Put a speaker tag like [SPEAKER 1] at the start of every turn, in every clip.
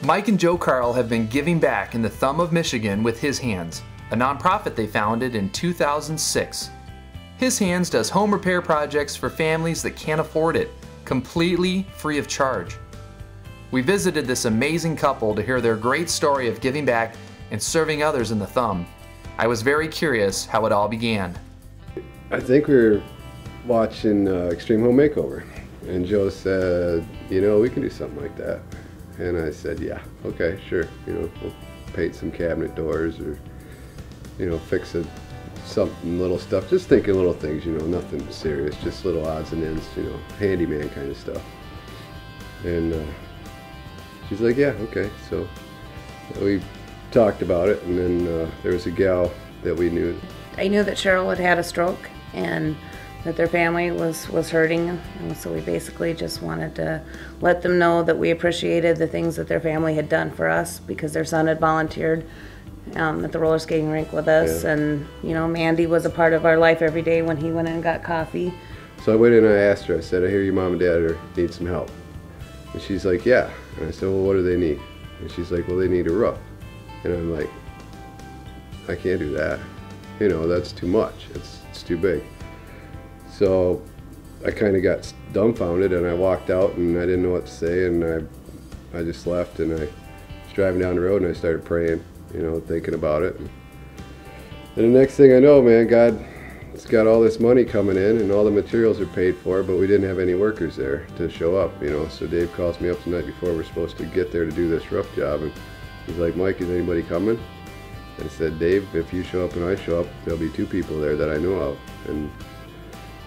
[SPEAKER 1] Mike and Joe Carl have been giving back in the Thumb of Michigan with His Hands, a nonprofit they founded in 2006. His Hands does home repair projects for families that can't afford it, completely free of charge. We visited this amazing couple to hear their great story of giving back and serving others in the Thumb. I was very curious how it all began.
[SPEAKER 2] I think we were watching Extreme Home Makeover, and Joe said, you know, we can do something like that. And I said, yeah, okay, sure. You know, we'll paint some cabinet doors or, you know, fix something, little stuff. Just thinking little things, you know, nothing serious, just little odds and ends, you know, handyman kind of stuff. And she's like, yeah, okay. So we talked about it, and then there was a gal that we knew.
[SPEAKER 3] I knew that Cheryl had had a stroke and that their family was hurting, and so we basically just wanted to let them know that we appreciated the things that their family had done for us, because their son had volunteered at the roller skating rink with us. Yeah. And you know, Mandy was a part of our life every day when he went in and got coffee.
[SPEAKER 2] So I went in and I asked her, I said, I hear your mom and dad need some help. And she's like, yeah. And I said, well, what do they need? And she's like, well, they need a roof. And I'm like, I can't do that. You know, that's too much. It's too big. So I kind of got dumbfounded, and I walked out and I didn't know what to say, and I just left, and I was driving down the road and I started praying, you know, thinking about it. And the next thing I know, man, God's got all this money coming in and all the materials are paid for, but we didn't have any workers there to show up, you know. So Dave calls me up the night before we're supposed to get there to do this roof job, and he's like, Mike, is anybody coming? I said, Dave, if you show up and I show up, there'll be 2 people there that I know of. And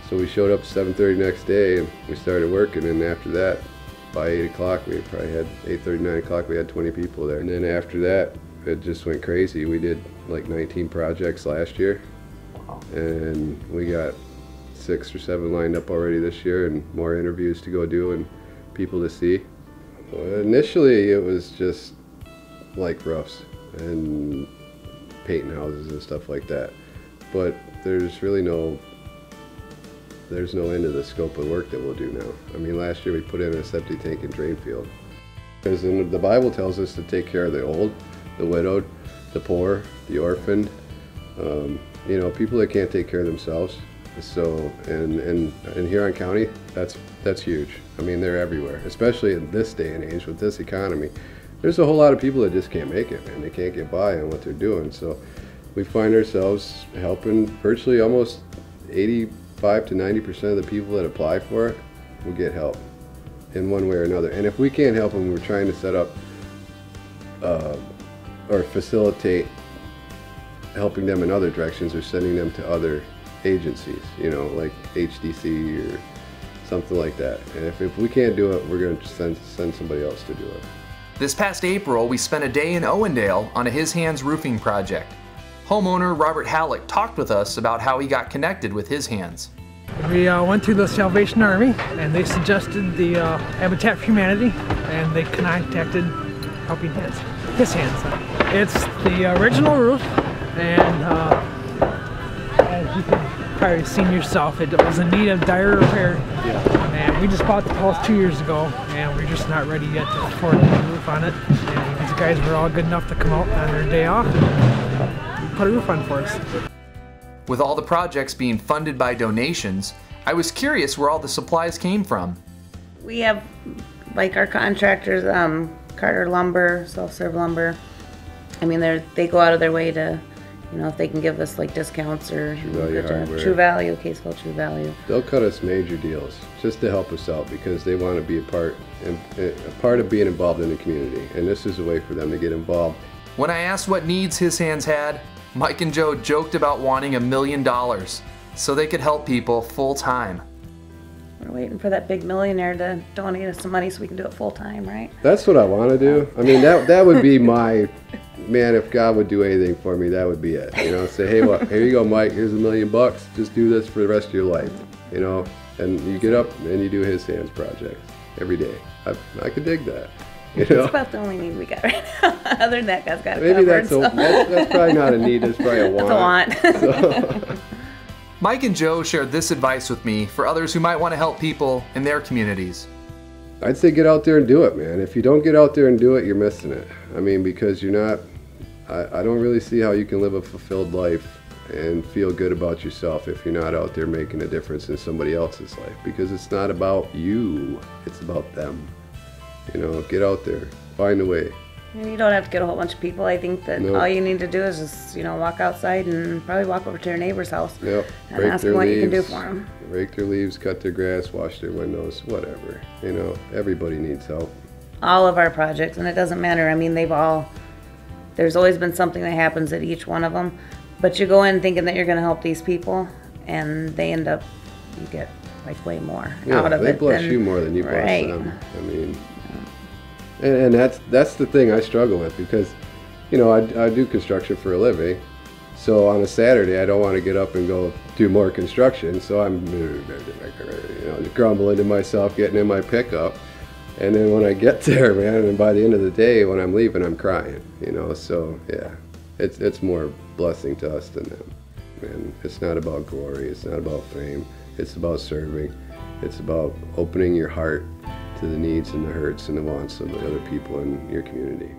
[SPEAKER 2] so we showed up at 7:30 next day, and we started working, and after that, by 8 o'clock, we probably had 8:30, 9 o'clock, we had 20 people there. And then after that, it just went crazy. We did like 19 projects last year, and we got 6 or 7 lined up already this year, and more interviews to go do and people to see. Well, initially, it was just like roofs and painting houses and stuff like that, but there's really no end to the scope of work that we'll do now. I mean, last year we put in a septic tank and drain field. Because the Bible tells us to take care of the old, the widowed, the poor, the orphaned, you know, people that can't take care of themselves. So, and in Huron County, that's huge. I mean, they're everywhere, especially in this day and age with this economy. There's a whole lot of people that just can't make it, man. They can't get by on what they're doing. So we find ourselves helping virtually almost 85 to 90% of the people that apply for it will get help in one way or another. And if we can't help them, we're trying to set up or facilitate helping them in other directions, or sending them to other agencies, you know, like HDC or something like that. And if we can't do it, we're going to send somebody else to do it.
[SPEAKER 1] This past April, we spent a day in Owendale on a His Hands roofing project. Homeowner Robert Halleck talked with us about how he got connected with His Hands.
[SPEAKER 4] We went to the Salvation Army, and they suggested the Habitat for Humanity, and they contacted Helping Hands, His Hands. It's the original roof, and as you can probably seen yourself, it was in need of dire repair. Yeah. And we just bought the house 2 years ago, and we're just not ready yet to afford to put a roof on it. And these guys were all good enough to come out on their day off and put a roof on for us.
[SPEAKER 1] With all the projects being funded by donations, I was curious where all the supplies came from.
[SPEAKER 3] We have, like, our contractors, Carter Lumber, Self-Serve Lumber. I mean, they go out of their way to, you know, if they can give us like discounts or True Value, a case called True Value.
[SPEAKER 2] They'll cut us major deals just to help us out, because they want to be a part of being involved in the community, and this is a way for them to get involved.
[SPEAKER 1] When I asked what needs His Hands had, Mike and Joe joked about wanting $1 million so they could help people full time.
[SPEAKER 3] We're waiting for that big millionaire to donate us some money so we can do it full time, right?
[SPEAKER 2] That's what I want to do. I mean, that would be my, man, if God would do anything for me, that would be it. You know, say, hey, well, here you go, Mike, here's $1 million, just do this for the rest of your life, you know? And you get up and you do His Hands projects every day. I could dig that. You know?
[SPEAKER 3] That's about the only need we got right now. Other than that, God's got it
[SPEAKER 2] Maybe
[SPEAKER 3] covered.
[SPEAKER 2] That's probably not a need, that's probably a want.
[SPEAKER 3] That's a want.
[SPEAKER 2] So.
[SPEAKER 1] Mike and Joe shared this advice with me for others who might want to help people in their communities.
[SPEAKER 2] I'd say get out there and do it, man. If you don't get out there and do it, you're missing it. I mean, because you're not, I don't really see how you can live a fulfilled life and feel good about yourself if you're not out there making a difference in somebody else's life, because it's not about you, it's about them. You know, get out there, find a way.
[SPEAKER 3] And you don't have to get a whole bunch of people. I think that
[SPEAKER 2] Nope.
[SPEAKER 3] all you need to do is just, you know, walk outside and probably walk over to your neighbor's house
[SPEAKER 2] Yep.
[SPEAKER 3] and ask them what you can do for them.
[SPEAKER 2] Rake their leaves, cut their grass, wash their windows, whatever. You know, everybody needs help.
[SPEAKER 3] All of our projects, and it doesn't matter. I mean, there's always been something that happens at each one of them, but you go in thinking that you're going to help these people, and they end up, you get like way more out of
[SPEAKER 2] they
[SPEAKER 3] it.
[SPEAKER 2] bless
[SPEAKER 3] than-
[SPEAKER 2] you more than you bless
[SPEAKER 3] right.
[SPEAKER 2] them. I mean, and that's the thing I struggle with, because, you know, I do construction for a living. So on a Saturday, I don't want to get up and go do more construction. So I'm, you know, grumbling to myself, getting in my pickup. And then when I get there, man, and by the end of the day, when I'm leaving, I'm crying, you know. So yeah, it's more blessing to us than them. And it's not about glory. It's not about fame. It's about serving. It's about opening your heart to the needs and the hurts and the wants of the other people in your community.